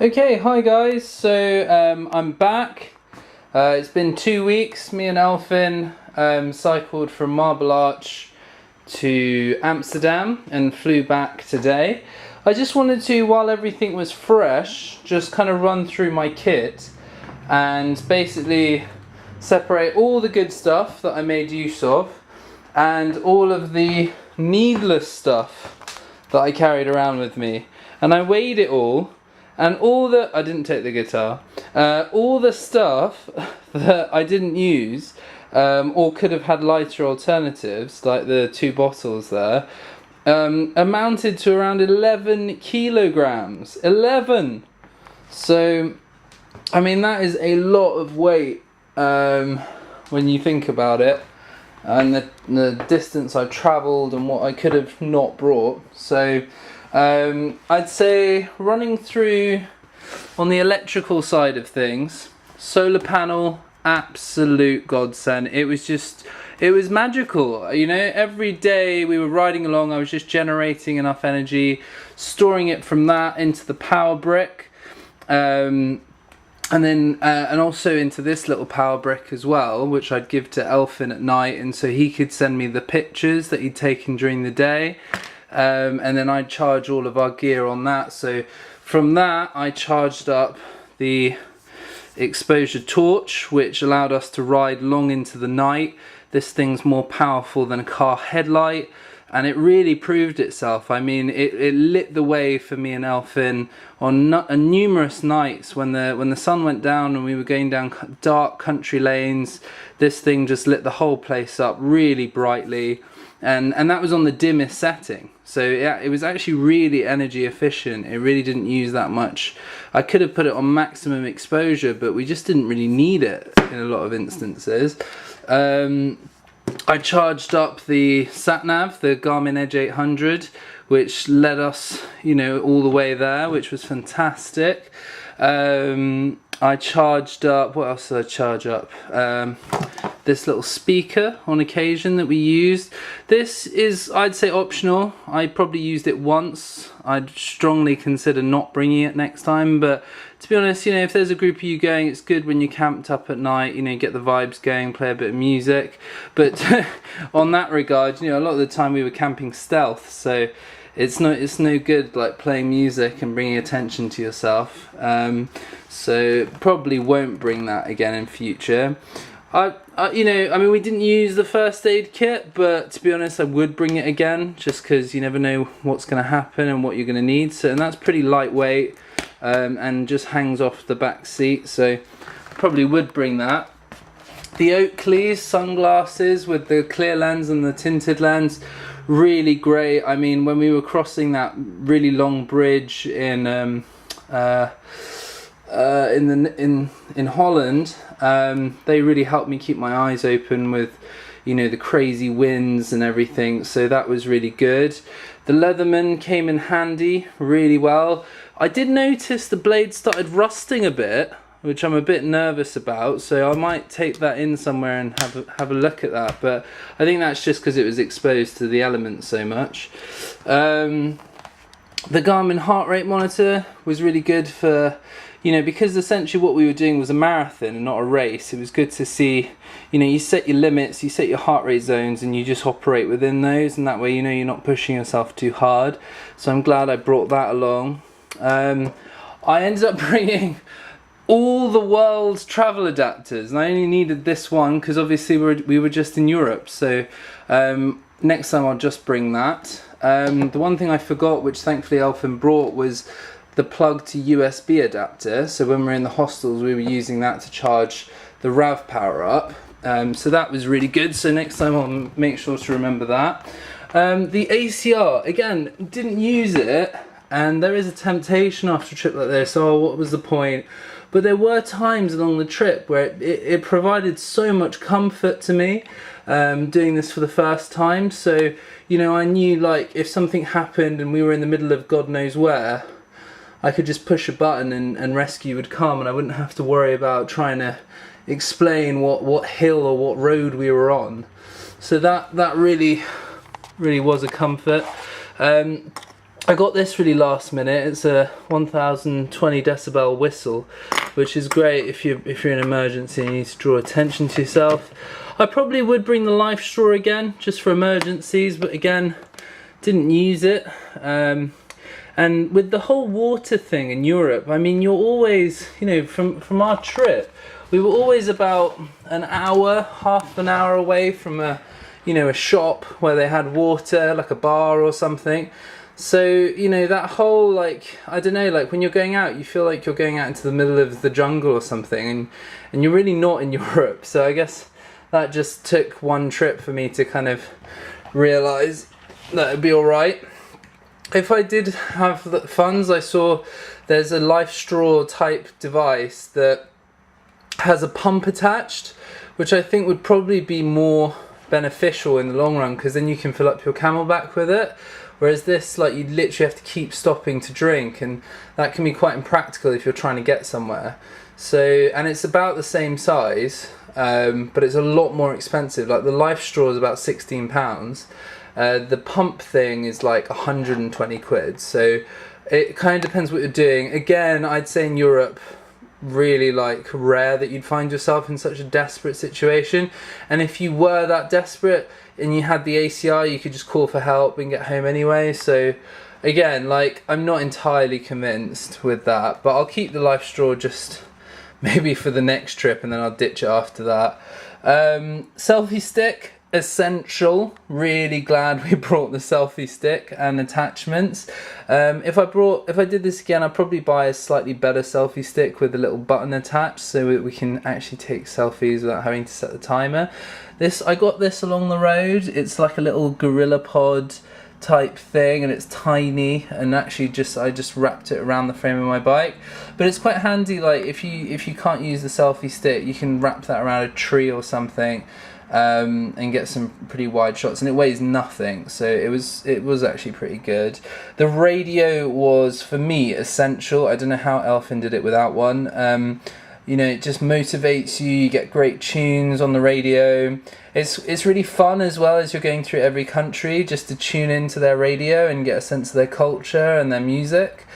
Okay, hi guys. So I'm back. It's been 2 weeks. Me and Elfin cycled from Marble Arch to Amsterdam and flew back today. I just wanted to, while everything was fresh, just kind of run through my kit and basically separate all the good stuff that I made use of and all of the needless stuff that I carried around with me. And I weighed it all. And I didn't take the guitar, all the stuff that I didn't use or could have had lighter alternatives, like the 2 bottles there, amounted to around 11 kilograms. 11! So, I mean, that is a lot of weight when you think about it. And the distance I travelled and what I could have not brought. So I'd say running through on the electrical side of things, solar panel, absolute godsend. It was magical. You know, every day we were riding along, I was just generating enough energy, storing it from that into the power brick, and also into this little power brick as well, which I'd give to Elfin at night, and so he could send me the pictures that he'd taken during the day. And then I'd charge all of our gear on that. So from that I charged up the exposure torch, which allowed us to ride long into the night. This thing's more powerful than a car headlight, and it really proved itself. I mean, it lit the way for me and Elfin on numerous nights when the sun went down and we were going down dark country lanes. This thing just lit the whole place up really brightly. And that was on the dimmest setting, so yeah, it was actually really energy efficient. It really didn't use that much. I could have put it on maximum exposure, but we just didn't really need it in a lot of instances. I charged up the sat-nav, the Garmin Edge 800, which led us, you know, all the way there, which was fantastic. I charged up, what else did I charge up? This little speaker on occasion that we used. This is, I'd say, optional. I probably used it once. I'd strongly consider not bringing it next time, but to be honest, you know, if there's a group of you going, it's good when you're camped up at night, you know, get the vibes going, play a bit of music. But on that regard, you know, a lot of the time we were camping stealth, so it's no good like playing music and bringing attention to yourself. So probably won't bring that again in future. You know, I mean, we didn't use the first aid kit, but to be honest, I would bring it again, just because you never know what's going to happen and what you're going to need. So, and that's pretty lightweight and just hangs off the back seat, so probably would bring that. The Oakley's sunglasses with the clear lens and the tinted lens, really great. I mean, when we were crossing that really long bridge in Holland, they really helped me keep my eyes open with, you know, the crazy winds and everything, so that was really good. The Leatherman came in handy really well. I did notice the blade started rusting a bit, which I'm a bit nervous about, so I might take that in somewhere and have a look at that, but I think that's just because it was exposed to the elements so much. The Garmin heart rate monitor was really good for, you know, because essentially what we were doing was a marathon and not a race. It was good to see, you know, you set your limits, you set your heart rate zones, and you just operate within those, and that way, you know, you're not pushing yourself too hard. So I'm glad I brought that along. I ended up bringing all the world's travel adapters, and I only needed this one because obviously we were just in Europe, so next time I'll just bring that. The one thing I forgot, which thankfully Elfin brought, was the plug to USB adapter. So when we were in the hostels, we were using that to charge the RAV power up. So that was really good, so next time I'll make sure to remember that. The ACR, again, didn't use it, and there is a temptation after a trip like this, oh, what was the point? But there were times along the trip where it provided so much comfort to me, doing this for the first time. So, you know, I knew, like, if something happened and we were in the middle of God knows where, I could just push a button and rescue would come, and I wouldn't have to worry about trying to explain what hill or what road we were on. So that really was a comfort. I got this really last minute. It's a 1020 decibel whistle, which is great if you're in an emergency and you need to draw attention to yourself. I probably would bring the life straw again, just for emergencies, but again, didn't use it. And with the whole water thing in Europe, I mean, you're always, you know, from our trip, we were always about an hour, half an hour away from a shop where they had water, like a bar or something. So, you know, that whole, like, I don't know, like when you're going out, you feel like you're going out into the middle of the jungle or something, and you're really not in Europe. So I guess that just took one trip for me to kind of realise that it'd be alright. If I did have the funds, I saw there's a life straw type device that has a pump attached, which I think would probably be more beneficial in the long run, because then you can fill up your Camelback with it. Whereas this, like, you literally have to keep stopping to drink, and that can be quite impractical if you're trying to get somewhere. So, and it's about the same size, but it's a lot more expensive. Like, the life straw is about £16. The pump thing is like 120 quid. So it kind of depends what you're doing. Again, I'd say in Europe, really like rare that you'd find yourself in such a desperate situation. And if you were that desperate and you had the ACI, you could just call for help and get home anyway. So again, like, I'm not entirely convinced with that, but I'll keep the life straw just maybe for the next trip, and then I'll ditch it after that. Selfie stick, essential. Really glad we brought the selfie stick and attachments. If I did this again, I'd probably buy a slightly better selfie stick with a little button attached, so we can actually take selfies without having to set the timer. I got this along the road. It's like a little Gorilla Pod type thing, and it's tiny, and actually I just wrapped it around the frame of my bike. But it's quite handy, like if you can't use the selfie stick, you can wrap that around a tree or something, and get some pretty wide shots, and it weighs nothing, so it was actually pretty good. The radio was, for me, essential. I don't know how Elfin did it without one. You know, it just motivates you. You get great tunes on the radio. It's really fun as well as you're going through every country, just to tune into their radio and get a sense of their culture and their music.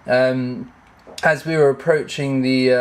As we were approaching the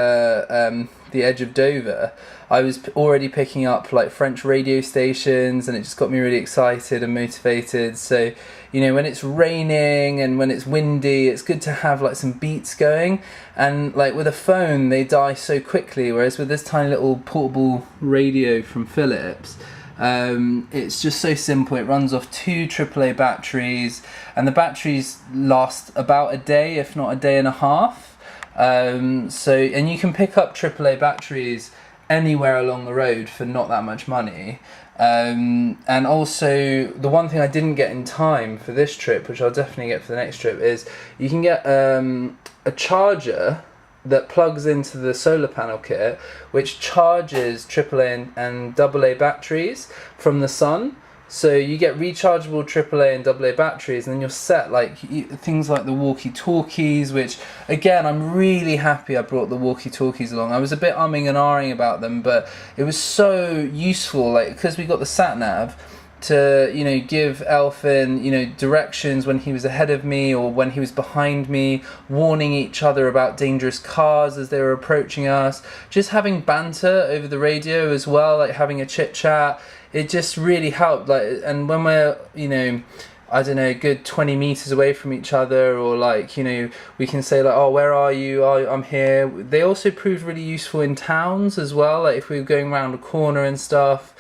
edge of Dover, I was already picking up like French radio stations, and it just got me really excited and motivated. So, you know, when it's raining and when it's windy, it's good to have like some beats going. And like with a phone, they die so quickly, whereas with this tiny little portable radio from Philips, it's just so simple. It runs off 2 AAA batteries, and the batteries last about a day, if not a day and a half. And you can pick up AAA batteries anywhere along the road for not that much money. And also, the one thing I didn't get in time for this trip, which I'll definitely get for the next trip, is you can get a charger that plugs into the solar panel kit, which charges AAA and AA batteries from the sun. So you get rechargeable AAA and AA batteries, and then you're set. Like things like the walkie-talkies, which again, I'm really happy I brought the walkie-talkies along. I was a bit umming and ahhing about them, but it was so useful, like, because we got the sat nav to, you know, give Elfin, you know, directions when he was ahead of me or when he was behind me, warning each other about dangerous cars as they were approaching us, just having banter over the radio as well, like having a chit chat. It just really helped. Like, and when we're, you know, I don't know, a good 20 meters away from each other, or like, you know, we can say like, oh, where are you? Oh, I'm here. They also proved really useful in towns as well, like if we were going around a corner and stuff.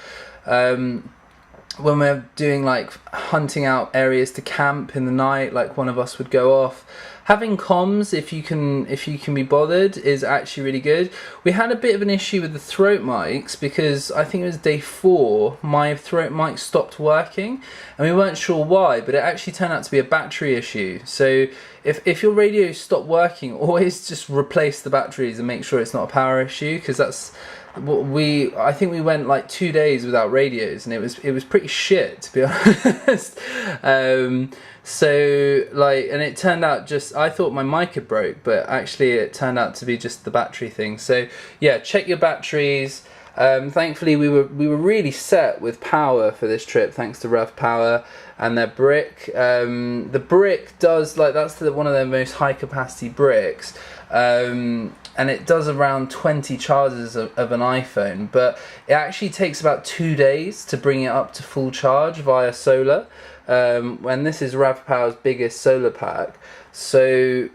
When we're doing like hunting out areas to camp in the night, like one of us would go off. Having comms, if you can be bothered, is actually really good. We had a bit of an issue with the throat mics, because I think it was day 4, my throat mic stopped working, and we weren't sure why, but it actually turned out to be a battery issue. So if your radio stopped working, always just replace the batteries and make sure it's not a power issue, because that's what I think we went like 2 days without radios, and it was pretty shit, to be honest. So like, and it turned out I thought my mic had broke, but actually it turned out to be just the battery thing. So yeah, check your batteries. Thankfully, we were really set with power for this trip, thanks to Rev Power and their brick. The brick does, like, that's one of their most high capacity bricks, and it does around 20 charges of an iPhone, but it actually takes about 2 days to bring it up to full charge via solar. And this is Rev Power's biggest solar pack, so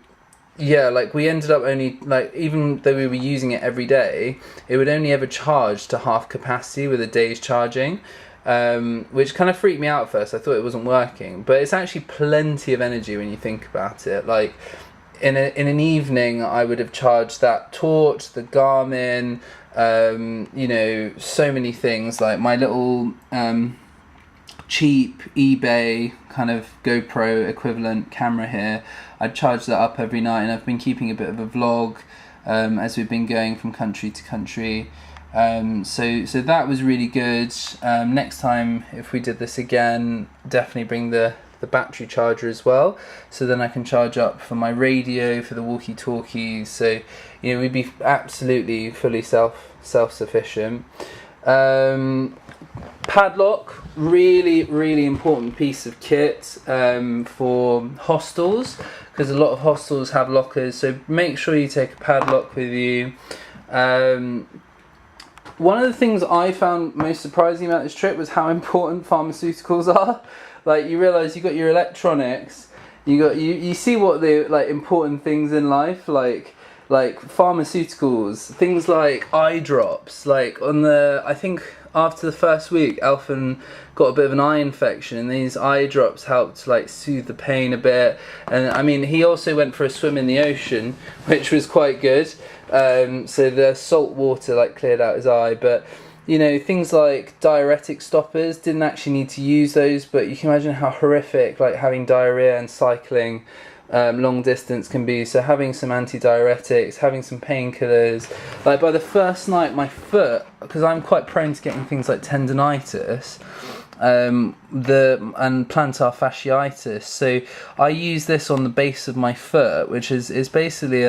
yeah, like, we ended up only, like, even though we were using it every day, it would only ever charge to half capacity with a day's charging, which kind of freaked me out at first. I thought it wasn't working, but it's actually plenty of energy when you think about it. Like, in an evening, I would have charged that torch, the Garmin, you know, so many things, like my little cheap eBay kind of GoPro equivalent camera here. I'd charge that up every night, and I've been keeping a bit of a vlog as we've been going from country to country. So that was really good. Next time, if we did this again, definitely bring the battery charger as well, so then I can charge up for my radio, for the walkie-talkies. So, you know, we'd be absolutely fully self-sufficient. Padlock, really important piece of kit for hostels, because a lot of hostels have lockers, so make sure you take a padlock with you. One of the things I found most surprising about this trip was how important pharmaceuticals are. Like, you realise you got your electronics, you see what the, like, important things in life, like pharmaceuticals, things like eye drops. Like, I think after the first week, Elfin got a bit of an eye infection, and these eye drops helped, like, soothe the pain a bit. And I mean, he also went for a swim in the ocean, which was quite good. So the salt water, like, cleared out his eye. But, you know, things like diuretic stoppers, didn't actually need to use those, but you can imagine how horrific, like, having diarrhea and cycling long distance can be. So having some antidiuretics, having some painkillers. Like, by the first night, my foot, because I'm quite prone to getting things like tendonitis and plantar fasciitis, so I use this on the base of my foot, which is basically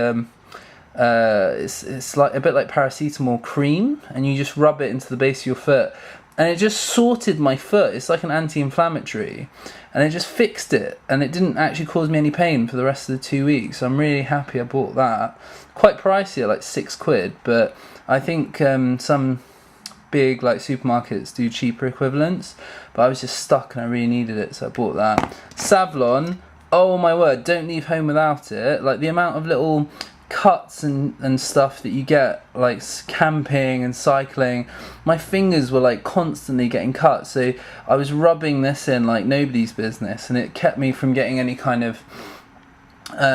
it's like a bit like paracetamol cream, and you just rub it into the base of your foot, and it just sorted my foot. It's like an anti-inflammatory, and it just fixed it, and it didn't actually cause me any pain for the rest of the 2 weeks. So I'm really happy I bought that. Quite pricey, like £6, but I think some big, like, supermarkets do cheaper equivalents, but I was just stuck and I really needed it, so I bought that. Savlon, oh my word, don't leave home without it. Like, the amount of little cuts and stuff that you get, like, camping and cycling, my fingers were, like, constantly getting cut, so I was rubbing this in like nobody's business, and it kept me from getting any kind of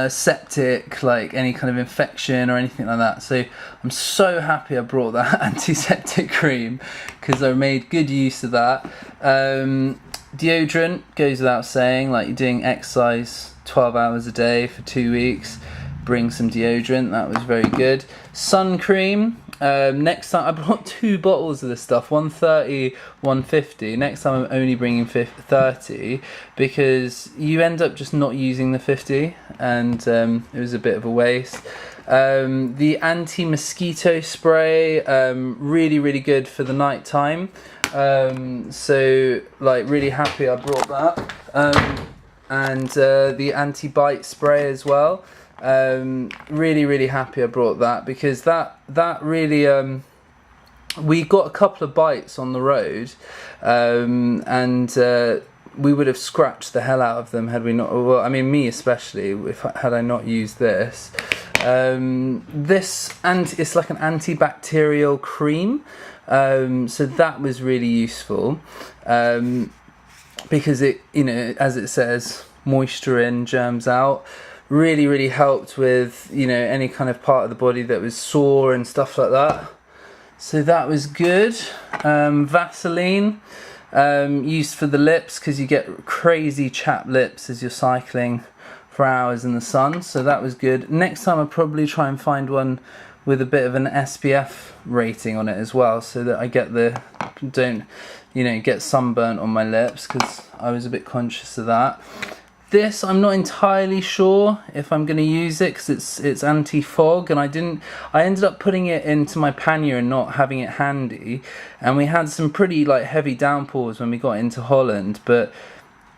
septic, like any kind of infection or anything like that. So I'm so happy I brought that antiseptic cream, because I made good use of that. Deodorant goes without saying, like, you're doing exercise 12 hours a day for 2 weeks, bring some deodorant. That was very good. Sun cream, next time I brought 2 bottles of this stuff, 130, 150. Next time I'm only bringing 30, because you end up just not using the 50, and it was a bit of a waste. The anti-mosquito spray, really good for the night time. So, like, really happy I brought that. And the anti-bite spray as well. Really happy I brought that, because that really we got a couple of bites on the road, and we would have scratched the hell out of them had we not, well, I mean, me especially, had I not used this. It's like an antibacterial cream, so that was really useful, because it, you know, as it says, moisture in, germs out. Really helped with, you know, any kind of part of the body that was sore and stuff like that. So that was good. Vaseline, used for the lips, because you get crazy chapped lips as you're cycling for hours in the sun. So that was good. Next time I'll probably try and find one with a bit of an SPF rating on it as well, so that I don't, you know, get sunburnt on my lips, because I was a bit conscious of that. This I'm not entirely sure if I'm going to use it because it's anti-fog, and I ended up putting it into my pannier and not having it handy, and we had some pretty like heavy downpours when we got into Holland, but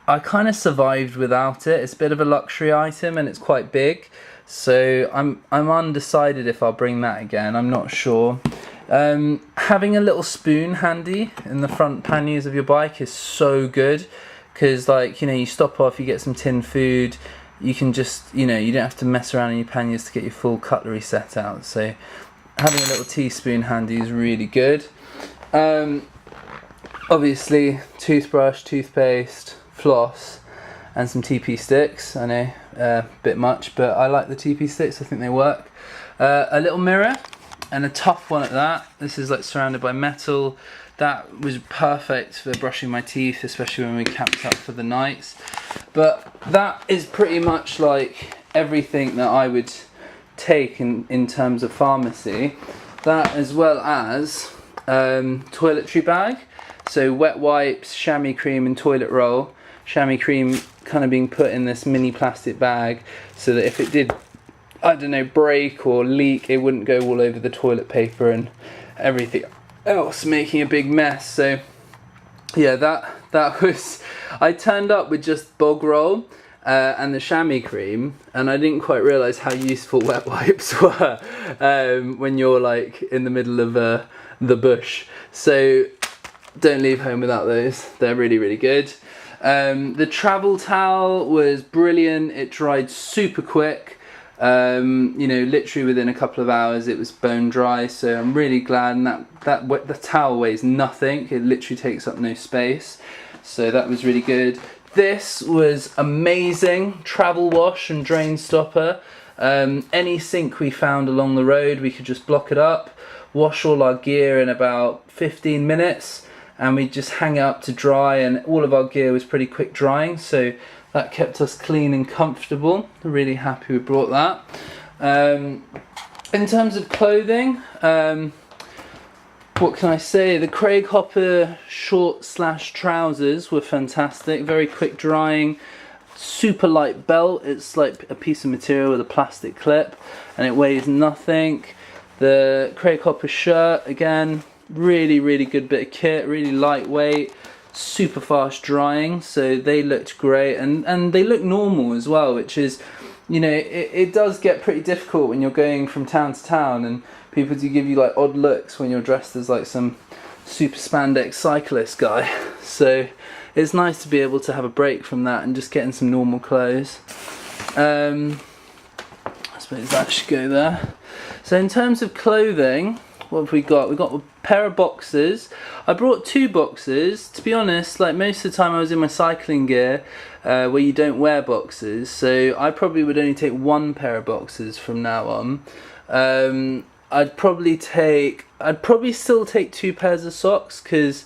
I kind of survived without it. It's a bit of a luxury item and it's quite big, so I'm undecided if I'll bring that again. I'm not sure. Having a little spoon handy in the front panniers of your bike is so good, because like, you know, you stop off, you get some tin food, you can just, you know, you don't have to mess around in your panniers to get your full cutlery set out. So having a little teaspoon handy is really good. Obviously toothbrush, toothpaste, floss, and some TP sticks. I know, a bit much, but I like the TP sticks, I think they work. A little mirror, and a tough one at that. This is like surrounded by metal. That was perfect for brushing my teeth, especially when we camped up for the nights. But that is pretty much like everything that I would take in terms of pharmacy. That, as well as toiletry bag. So wet wipes, chamois cream and toilet roll. Chamois cream kind of being put in this mini plastic bag so that if it did, I don't know, break or leak, it wouldn't go all over the toilet paper and everything else, making a big mess. So yeah, that was, I turned up with just bog roll and the chamois cream, and I didn't quite realise how useful wet wipes were when you're like in the middle of the bush. So don't leave home without those. They're really, really good. The travel towel was brilliant. It dried super quick. You know, literally within a couple of hours it was bone dry, so I'm really glad. And the towel weighs nothing. It literally takes up no space, so that was really good. This was amazing. Travel wash and drain stopper. Any sink we found along the road, we could just block it up, wash all our gear in about 15 minutes, and we'd just hang it up to dry, and all of our gear was pretty quick drying, so that kept us clean and comfortable. Really happy we brought that. In terms of clothing, what can I say? The Craig Hopper short/slash trousers were fantastic. Very quick drying, super light belt. It's like a piece of material with a plastic clip, and it weighs nothing. The Craig Hopper shirt, again, really, really good bit of kit, really lightweight, super fast drying, so they looked great, and they look normal as well, which is, you know, it does get pretty difficult when you're going from town to town and people do give you like odd looks when you're dressed as like some super spandex cyclist guy. So it's nice to be able to have a break from that and just get in some normal clothes. I suppose that should go there. So in terms of clothing, what have we got? We've got a pair of boxers. I brought 2 boxers. To be honest, like most of the time I was in my cycling gear where you don't wear boxers, so I probably would only take 1 pair of boxers from now on. I'd probably still take 2 pairs of socks, because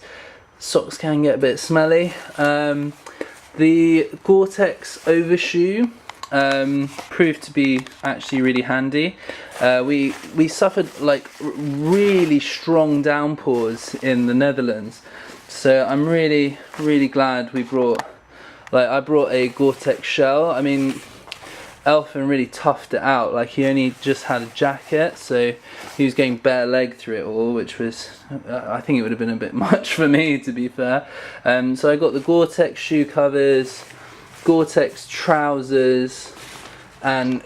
socks can get a bit smelly. The Gore-Tex overshoe proved to be actually really handy. We suffered like really strong downpours in the Netherlands, so I'm really, really glad we brought, like, I brought a Gore-Tex shell. I mean, Elfin really toughed it out. Like, he only just had a jacket, so he was going bare leg through it all, which was, I think it would have been a bit much for me, to be fair. So I got the Gore-Tex shoe covers, Gore-Tex trousers, and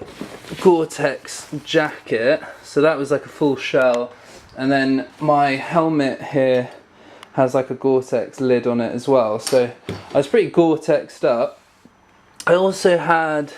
Gore-Tex jacket. So that was like a full shell, and then my helmet here has like a Gore-Tex lid on it as well, so I was pretty Gore-Texed up. I also had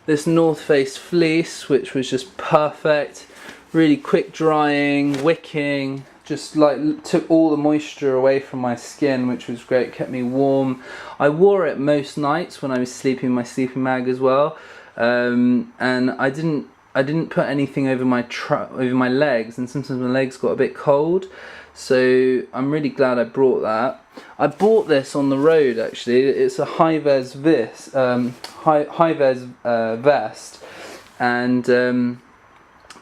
this North Face fleece, which was just perfect, really quick drying, wicking, just like took all the moisture away from my skin, which was great, kept me warm. I wore it most nights when I was sleeping in my sleeping bag as well, and I didn't put anything over my legs, and sometimes my legs got a bit cold, so I'm really glad I brought that. I bought this on the road actually. It's a high-vis vest, and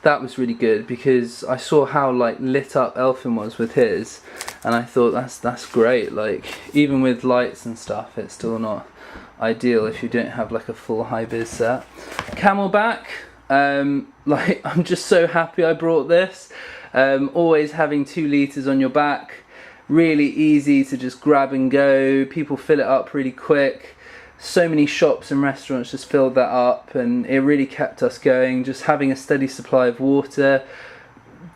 that was really good because I saw how like lit up Elfin was with his, and I thought that's great. Like, even with lights and stuff, it's still not ideal if you don't have like a full high vis set. Camelback, like I'm just so happy I brought this. Always having 2 litres on your back, really easy to just grab and go. People fill it up really quick. So many shops and restaurants just filled that up, and it really kept us going. Just having a steady supply of water.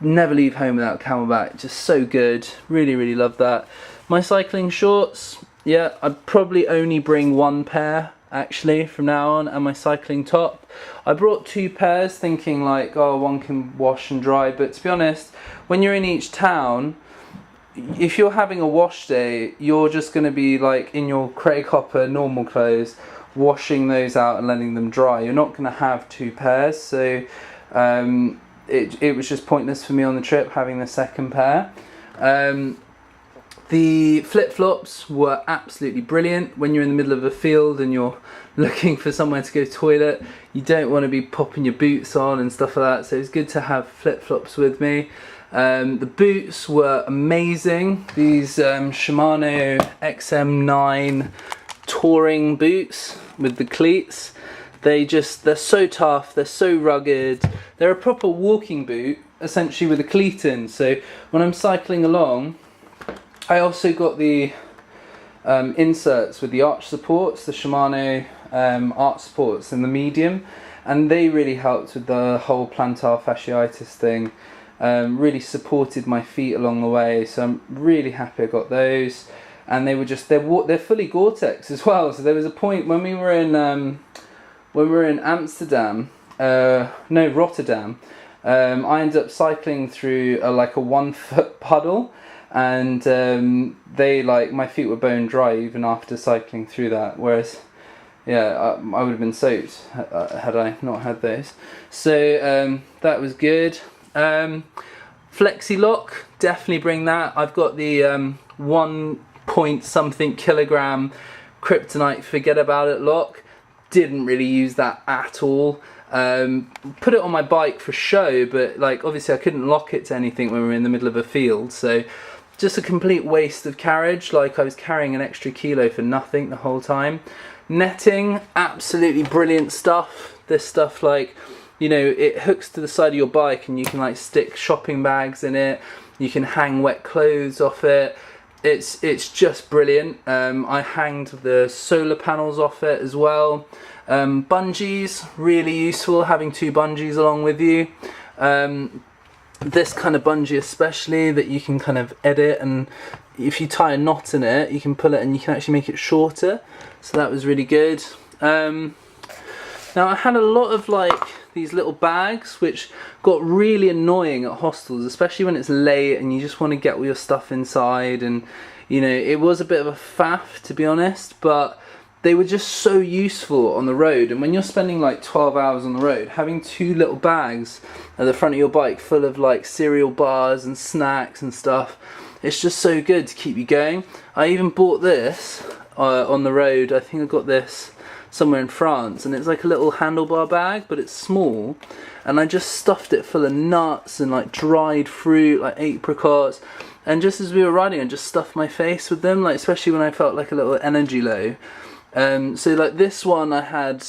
Never leave home without Camelback, just so good. Really, really love that. My cycling shorts, yeah, I'd probably only bring 1 pair actually from now on, and my cycling top. I brought 2 pairs thinking like, oh, one can wash and dry, but to be honest, when you're in each town, if you're having a wash day, you're just going to be like in your Craig Hopper normal clothes, washing those out and letting them dry. You're not going to have 2 pairs, so it was just pointless for me on the trip having the second pair. The flip-flops were absolutely brilliant. When you're in the middle of a field and you're looking for somewhere to go to the toilet, you don't want to be popping your boots on and stuff like that, so it's good to have flip-flops with me. The boots were amazing. These Shimano XM9 touring boots with the cleats. They're so tough, they're so rugged. They're a proper walking boot, essentially with a cleat in. So when I'm cycling along, I also got the inserts with the arch supports, the Shimano arch supports in the medium, and they really helped with the whole plantar fasciitis thing. Really supported my feet along the way, so I'm really happy I got those. And they were they're fully Gore-Tex as well. So there was a point when we were in Amsterdam, no, Rotterdam. I ended up cycling through like a 1-foot puddle, and my feet were bone dry even after cycling through that. Whereas, yeah, I would have been soaked had I not had those. So that was good. Flexi lock, definitely bring that. I've got the 1 point something kilogram kryptonite forget about it lock. Didn't really use that at all. Put it on my bike for show, but like obviously I couldn't lock it to anything when we were in the middle of a field, so just a complete waste of carriage. Like I was carrying an extra kilo for nothing the whole time. Netting, absolutely brilliant stuff. This stuff, like, you know, it hooks to the side of your bike and you can like stick shopping bags in it. You can hang wet clothes off it. It's just brilliant. I hanged the solar panels off it as well. Bungees, really useful, having 2 bungees along with you. This kind of bungee especially, that you can kind of edit, and if you tie a knot in it, you can pull it and you can actually make it shorter. So that was really good. Now I had a lot of like these little bags which got really annoying at hostels, especially when it's late and you just want to get all your stuff inside, and you know, it was a bit of a faff to be honest, but they were just so useful on the road. And when you're spending like 12 hours on the road, having 2 little bags at the front of your bike full of like cereal bars and snacks and stuff, it's just so good to keep you going. I even bought this on the road. I think I got this somewhere in France, and it's like a little handlebar bag, but it's small, and I just stuffed it full of nuts and like dried fruit, like apricots, and just as we were riding I just stuffed my face with them, like especially when I felt like a little energy low. So like this one, I had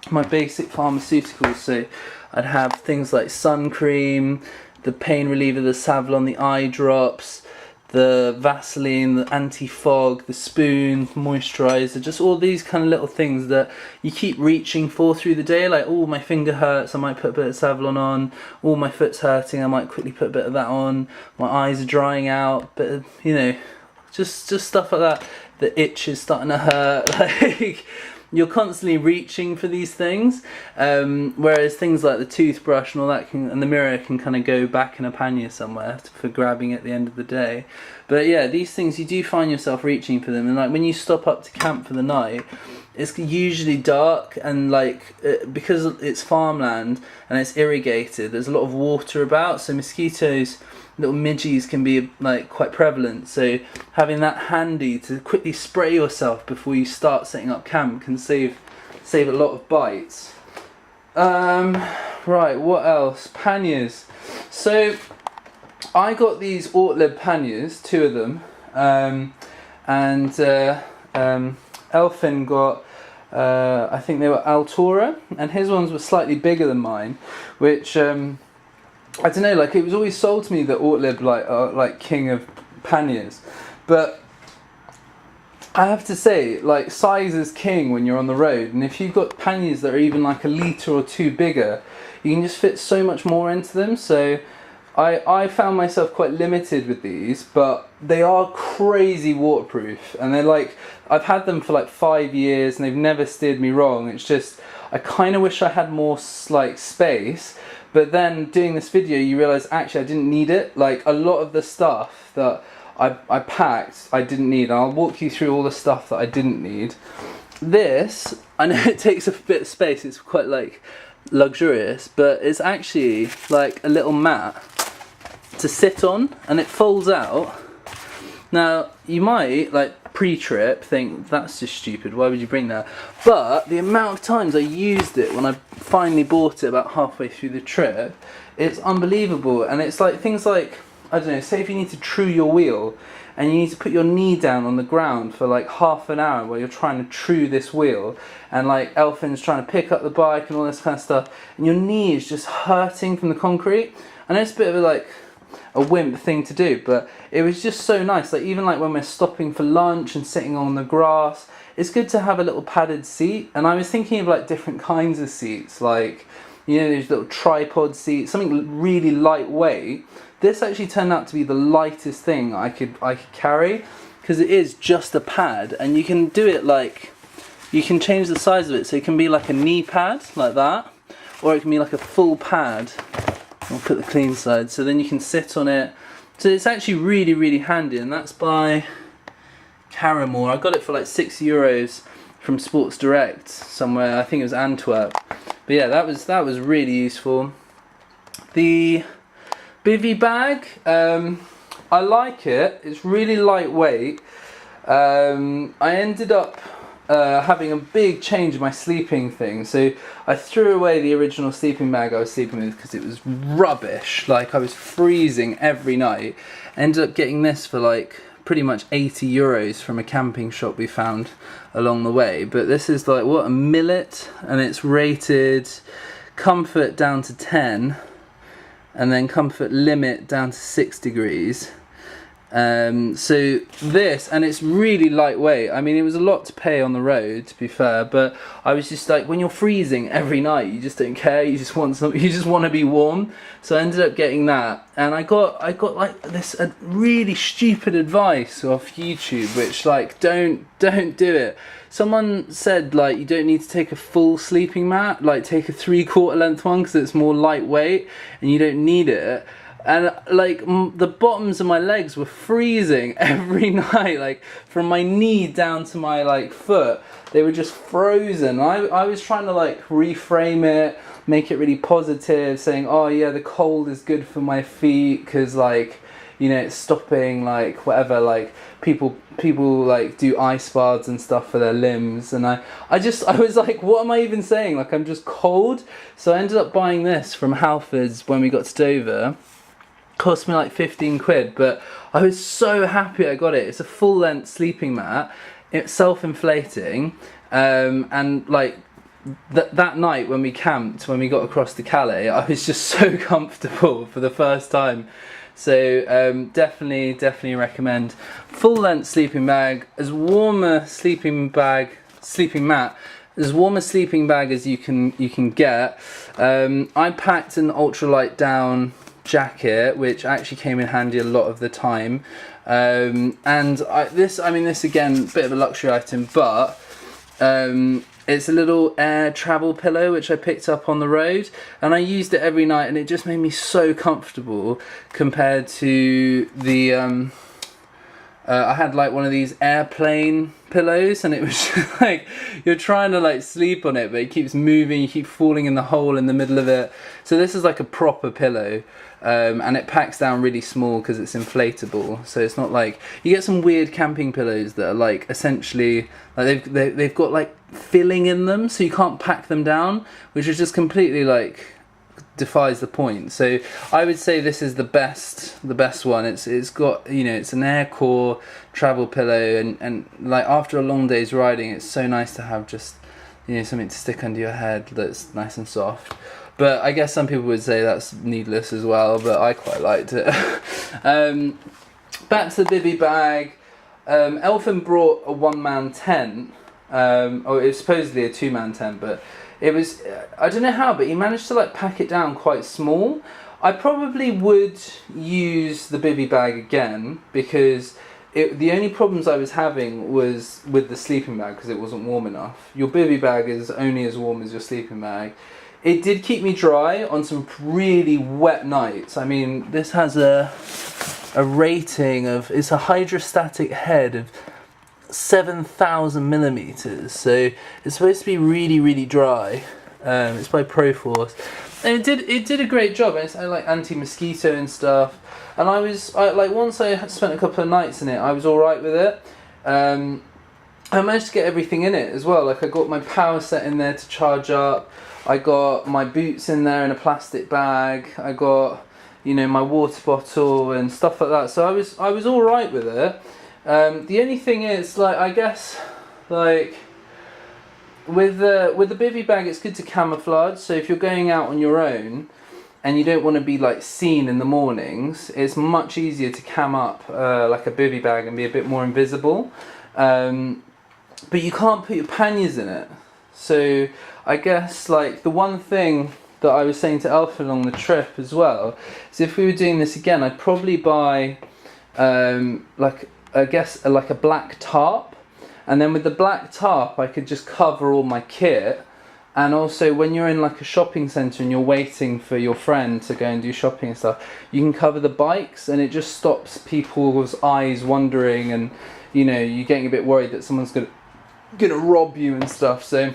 my basic pharmaceuticals, so I'd have things like sun cream, the pain reliever, the Savlon, the eye drops, the Vaseline, the anti-fog, the spoon, moisturiser, just all these kind of little things that you keep reaching for through the day. Like, oh, my finger hurts, I might put a bit of Savlon on. Oh, my foot's hurting, I might quickly put a bit of that on. My eyes are drying out, but you know, just stuff like that. The itch is starting to hurt. Like, you're constantly reaching for these things, whereas things like the toothbrush and all that and the mirror can kind of go back in a pannier somewhere for grabbing at the end of the day. But yeah, these things, you do find yourself reaching for them, and like when you stop up to camp for the night, it's usually dark, and like because it's farmland and it's irrigated, there's a lot of water about, so mosquitoes, little midges, can be like quite prevalent. So having that handy to quickly spray yourself before you start setting up camp can save a lot of bites. Right, what else? Panniers. So I got these Ortlib panniers, 2 of them, and Elfin got, I think they were Altura, and his ones were slightly bigger than mine, which I don't know. Like, it was always sold to me that Ortlib like king of panniers, but I have to say, like, size is king when you're on the road, and if you've got panniers that are even like a litre or two bigger, you can just fit so much more into them. So I found myself quite limited with these, but they are crazy waterproof, and they're like, I've had them for like 5 years and they've never steered me wrong. It's just, I kind of wish I had more like space, but then doing this video you realise actually I didn't need it. Like, a lot of the stuff that I packed I didn't need, and I'll walk you through all the stuff that I didn't need. This, I know it takes a bit of space, it's quite like luxurious, but it's actually like a little mat to sit on, and it folds out. Now you might, like, pre-trip think that's just stupid, why would you bring that, but the amount of times I used it when I finally bought it about halfway through the trip, it's unbelievable. And it's like things like, I don't know, say if you need to true your wheel and you need to put your knee down on the ground for like half an hour while you're trying to true this wheel, and like Elfin's trying to pick up the bike and all this kind of stuff, and your knee is just hurting from the concrete. I know it's a bit of a wimp thing to do, but it was just so nice. Like, even like when we're stopping for lunch and sitting on the grass, it's good to have a little padded seat. And I was thinking of like different kinds of seats, like, you know, these little tripod seats, something really lightweight. This actually turned out to be the lightest thing I could carry, because it is just a pad, and you can do it like, you can change the size of it, so it can be like a knee pad like that, or it can be like a full pad. I'll put the clean side, so then you can sit on it. So it's actually really, really handy, and that's by Caramore. I got it for like €6 from Sports Direct somewhere, I think it was Antwerp. But yeah, that was really useful. The bivy bag, I like it. It's really lightweight. I ended up having a big change in my sleeping thing. So I threw away the original sleeping bag I was sleeping with because it was rubbish. Like, I was freezing every night. Ended up getting this for like pretty much €80 from a camping shop we found along the way. But this is like, what, a millet, and it's rated comfort down to 10, and then comfort limit down to 6 degrees. So this, and it's really lightweight. I mean, it was a lot to pay on the road, to be fair, but I was just like, when you're freezing every night, you just don't care, you just want something, you just want to be warm. So I ended up getting that, and I got like this really stupid advice off YouTube, which, like, don't do it. Someone said, like, you don't need to take a full sleeping mat, like take a 3/4 length one because it's more lightweight and you don't need it. And like, the bottoms of my legs were freezing every night, like from my knee down to my like foot, they were just frozen. I was trying to like reframe it, make it really positive, saying, oh yeah, the cold is good for my feet because, like, you know, it's stopping like whatever, like people like do ice baths and stuff for their limbs, and I was like, what am I even saying? Like, I'm just cold. So I ended up buying this from Halfords when we got to Dover. Cost me like 15 quid, but I was so happy I got it. It's a full length sleeping mat, it's self-inflating, and like that night when we camped, when we got across to Calais, I was just so comfortable for the first time. So definitely recommend. Full length sleeping bag, as warm a sleeping mat as warm a sleeping bag as you can get. I packed an ultralight down jacket, which actually came in handy a lot of the time, and this again, bit of a luxury item, but it's a little air travel pillow which I picked up on the road, and I used it every night, and it just made me so comfortable compared to the I had like one of these airplane pillows, and it was just like, you're trying to like sleep on it, but it keeps moving, you keep falling in the hole in the middle of it. So this is like a proper pillow, and it packs down really small because it's inflatable. So it's not like, you get some weird camping pillows that are like essentially like they've got like filling in them, so you can't pack them down, which is just completely like defies the point. So I would say this is the best one. It's got, you know, it's an air core travel pillow, and like after a long day's riding, it's so nice to have just, you know, something to stick under your head that's nice and soft. But I guess some people would say that's needless as well, but I quite liked it. Back to the bivy bag. Elfin brought a one-man tent, or it was supposedly a two-man tent, but it was, I don't know how, but he managed to like pack it down quite small. I probably would use the bivy bag again, because the only problems I was having was with the sleeping bag, because it wasn't warm enough. Your bivy bag is only as warm as your sleeping bag. It did keep me dry on some really wet nights. I mean, this has a rating of, it's a hydrostatic head of 7,000 millimeters, so it's supposed to be really, really dry. It's by Proforce, and it did a great job. It's like anti-mosquito and stuff. And once I spent a couple of nights in it, I was all right with it. I managed to get everything in it as well. Like I got my power set in there to charge up. I got my boots in there in a plastic bag. I got, you know, my water bottle and stuff like that. So I was all right with it. The only thing is, like, I guess, like with the bivy bag, it's good to camouflage. So if you're going out on your own and you don't want to be like seen in the mornings, it's much easier to cam up like a bivy bag and be a bit more invisible. But you can't put your panniers in it. So I guess like the one thing that I was saying to Alfred along the trip as well is, if we were doing this again, I'd probably buy like a black tarp, and then with the black tarp I could just cover all my kit. And also when you're in like a shopping centre and you're waiting for your friend to go and do shopping and stuff, you can cover the bikes, and it just stops people's eyes wandering, and you know, you're getting a bit worried that someone's gonna rob you and stuff. So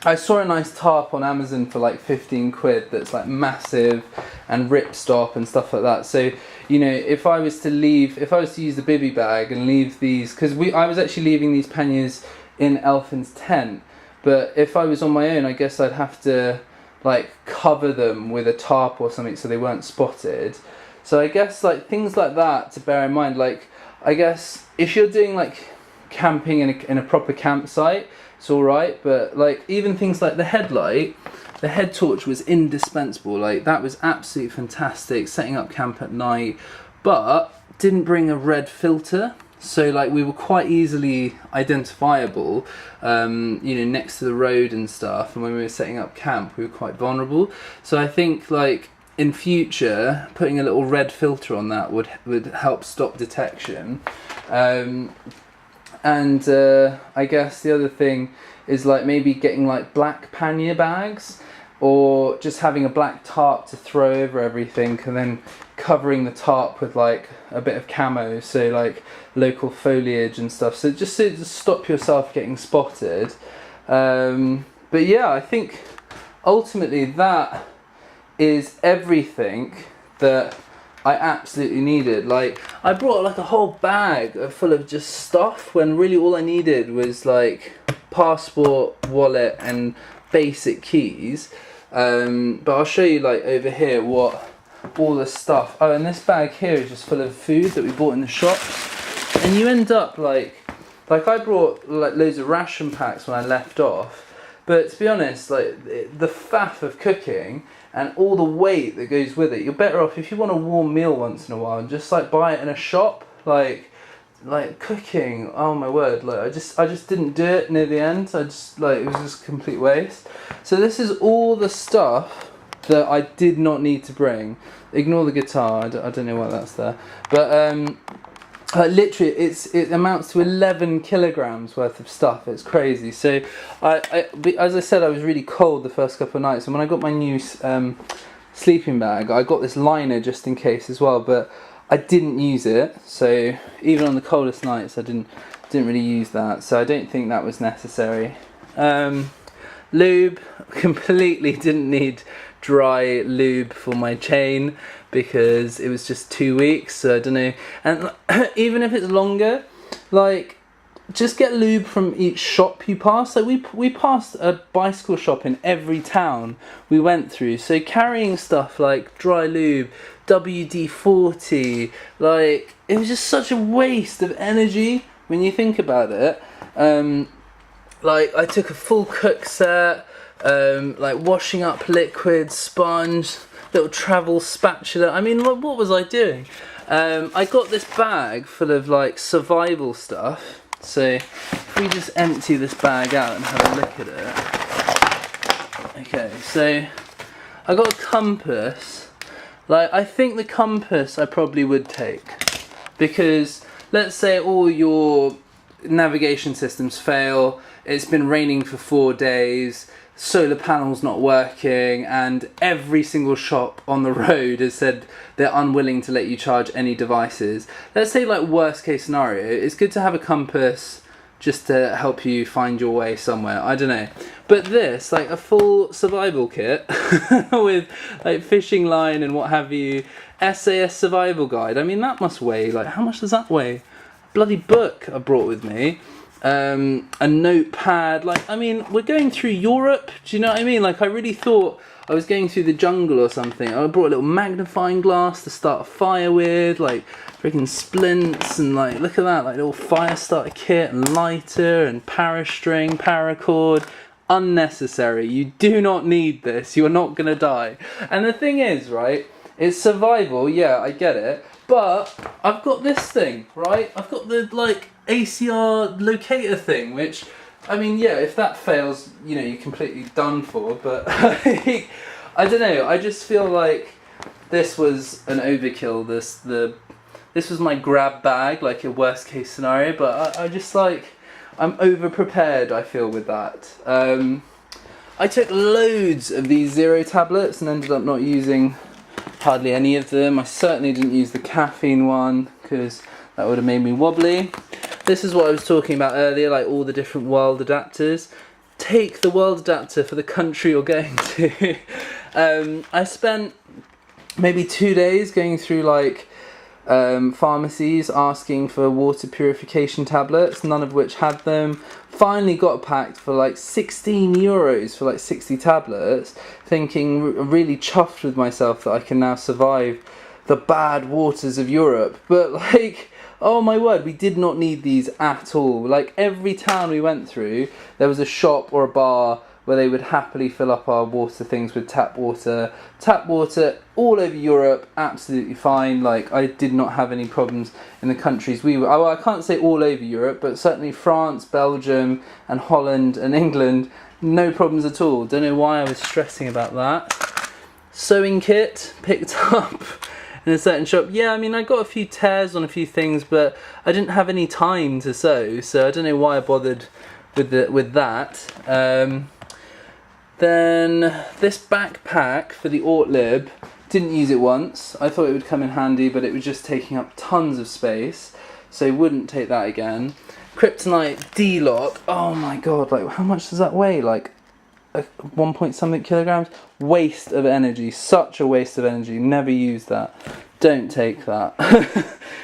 I saw a nice tarp on Amazon for like 15 quid that's like massive and ripstop and stuff like that. So, you know, if I was to use the bivy bag and leave these, because I was actually leaving these panniers in Elfin's tent, but if I was on my own, I guess I'd have to like cover them with a tarp or something so they weren't spotted. So I guess like things like that to bear in mind. Like I guess if you're doing like camping in a proper campsite, it's alright, but like even things like the headlight, the head torch was indispensable. Like that was absolutely fantastic setting up camp at night, but didn't bring a red filter, so like we were quite easily identifiable, you know, next to the road and stuff, and when we were setting up camp we were quite vulnerable. So I think like in future putting a little red filter on that would help stop detection. And I guess the other thing is like maybe getting like black pannier bags, or just having a black tarp to throw over everything, and then covering the tarp with like a bit of camo, so like local foliage and stuff, so just to stop yourself getting spotted. But yeah, I think ultimately that is everything that I absolutely needed. Like I brought like a whole bag full of just stuff, when really all I needed was like passport, wallet and basic keys. But I'll show you like over here what all the stuff. Oh, and this bag here is just full of food that we bought in the shops, and you end up like I brought like loads of ration packs when I left off, but to be honest, like the faff of cooking and all the weight that goes with it, you're better off if you want a warm meal once in a while and just like buy it in a shop. Like cooking, oh my word, like I just didn't do it near the end. I just like, it was just a complete waste. So this is all the stuff that I did not need to bring. Ignore the guitar, I don't know why that's there, but literally it amounts to 11 kilograms worth of stuff. It's crazy. So as I said, I was really cold the first couple of nights, and when I got my new sleeping bag, I got this liner just in case as well, but I didn't use it. So even on the coldest nights, I didn't really use that, so I don't think that was necessary. Lube, completely didn't need dry lube for my chain because it was just 2 weeks, so I don't know. And even if it's longer, like just get lube from each shop you pass. Like we passed a bicycle shop in every town we went through. So carrying stuff like dry lube, WD-40, like it was just such a waste of energy when you think about it. Like I took a full cook set, like washing up liquid, sponge, little travel spatula. I mean, what was I doing? I got this bag full of like survival stuff. So if we just empty this bag out and have a look at it. Okay, so I got a compass. Like I think the compass I probably would take, because let's say all your navigation systems fail, it's been raining for 4 days, solar panels not working, and every single shop on the road has said they're unwilling to let you charge any devices. Let's say like worst case scenario, it's good to have a compass just to help you find your way somewhere, I don't know. But this, like a full survival kit with like fishing line and what have you, SAS survival guide, I mean that must weigh, like how much does that weigh? Bloody book I brought with me. A notepad, like I mean we're going through Europe, do you know what I mean? Like I really thought I was going through the jungle or something. I brought a little magnifying glass to start a fire with, like freaking splints, and like look at that, like little fire starter kit and lighter and parastring, paracord. Unnecessary. You do not need this, you're not gonna die. And the thing is, right, it's survival, yeah, I get it, but I've got this thing, right? I've got the like ACR locator thing, which, I mean, yeah, if that fails, you know, you're completely done for, but I don't know, I just feel like this was an overkill, this was my grab bag, like a worst case scenario, but I just like, I'm over prepared, I feel, with that. I took loads of these zero tablets and ended up not using hardly any of them. I certainly didn't use the caffeine one because that would have made me wobbly. This is what I was talking about earlier, like all the different world adapters. Take the world adapter for the country you're going to. I spent maybe 2 days going through like pharmacies asking for water purification tablets, none of which had them. Finally got a pack for like €16 for like 60 tablets, thinking really chuffed with myself that I can now survive the bad waters of Europe. But like, oh my word, we did not need these at all. Like every town we went through, there was a shop or a bar where they would happily fill up our water things with tap water. Tap water all over Europe, absolutely fine. Like I did not have any problems in the countries we were, oh, I can't say all over Europe, but certainly France, Belgium and Holland and England, no problems at all. Don't know why I was stressing about that. Sewing kit, picked up in a certain shop. Yeah, I mean I got a few tears on a few things, but I didn't have any time to sew, so I don't know why I bothered with that. Then this backpack for the Ortlib, didn't use it once. I thought it would come in handy, but it was just taking up tons of space, so wouldn't take that again. Kryptonite D-lock, oh my god, like how much does that weigh? Like 1 point something kilograms? Waste of energy, such a waste of energy, never use that. Don't take that.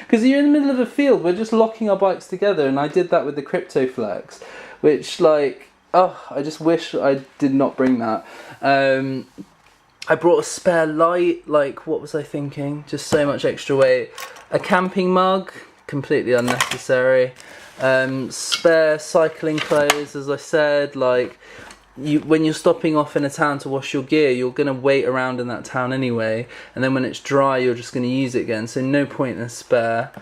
Because you're in the middle of a field, we're just locking our bikes together, and I did that with the Cryptoflex, which like, oh, I just wish I did not bring that. I brought a spare light, like what was I thinking? Just so much extra weight. A camping mug, completely unnecessary. Spare cycling clothes, as I said, like when you're stopping off in a town to wash your gear, you're going to wait around in that town anyway, and then when it's dry you're just going to use it again, so no point in a spare.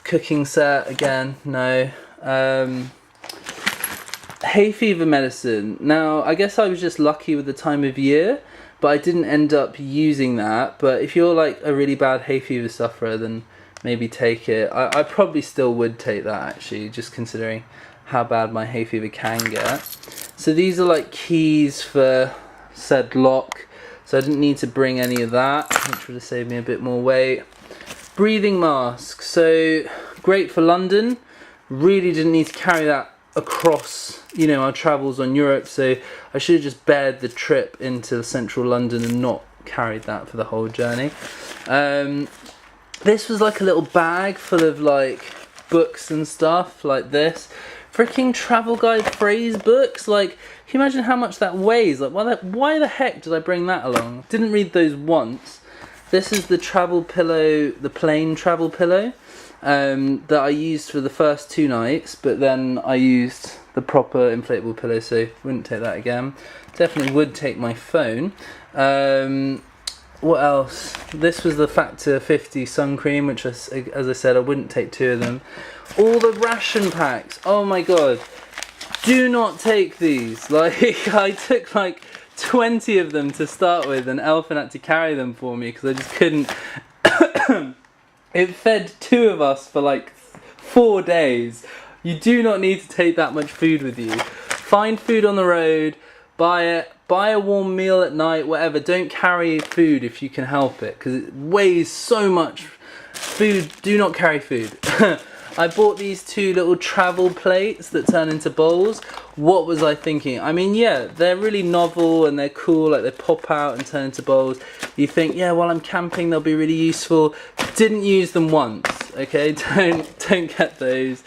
Cooking set, again, no. Hay fever medicine. Now, I guess I was just lucky with the time of year, but I didn't end up using that. But if you're like a really bad hay fever sufferer, then maybe take it. I probably still would take that actually, just considering how bad my hay fever can get. So these are like keys for said lock, so I didn't need to bring any of that, which would have saved me a bit more weight. Breathing mask, so great for London. Really didn't need to carry that across, you know, our travels on Europe, so I should have just bared the trip into central London and not carried that for the whole journey. This was like a little bag full of like books and stuff like this. Freaking travel guide phrase books. Like, can you imagine how much that weighs? Like, why the heck did I bring that along? Didn't read those once. This is the travel pillow, the plain travel pillow that I used for the first 2 nights, but then I used the proper inflatable pillow, so wouldn't take that again. Definitely would take my phone. What else? This was the Factor 50 sun cream, which, as I said, I wouldn't take 2 of them. All the ration packs. Oh my god. Do not take these. Like, I took like 20 of them to start with, and Elfin had to carry them for me because I just couldn't. It fed 2 of us for like 4 days. You do not need to take that much food with you. Find food on the road, buy it, buy a warm meal at night, whatever. Don't carry food if you can help it, because it weighs so much. Food, do not carry food. I bought these 2 little travel plates that turn into bowls. What was I thinking? I mean, yeah, they're really novel and they're cool, like they pop out and turn into bowls. You think, yeah, while I'm camping they'll be really useful. Didn't use them once, okay? Don't get those.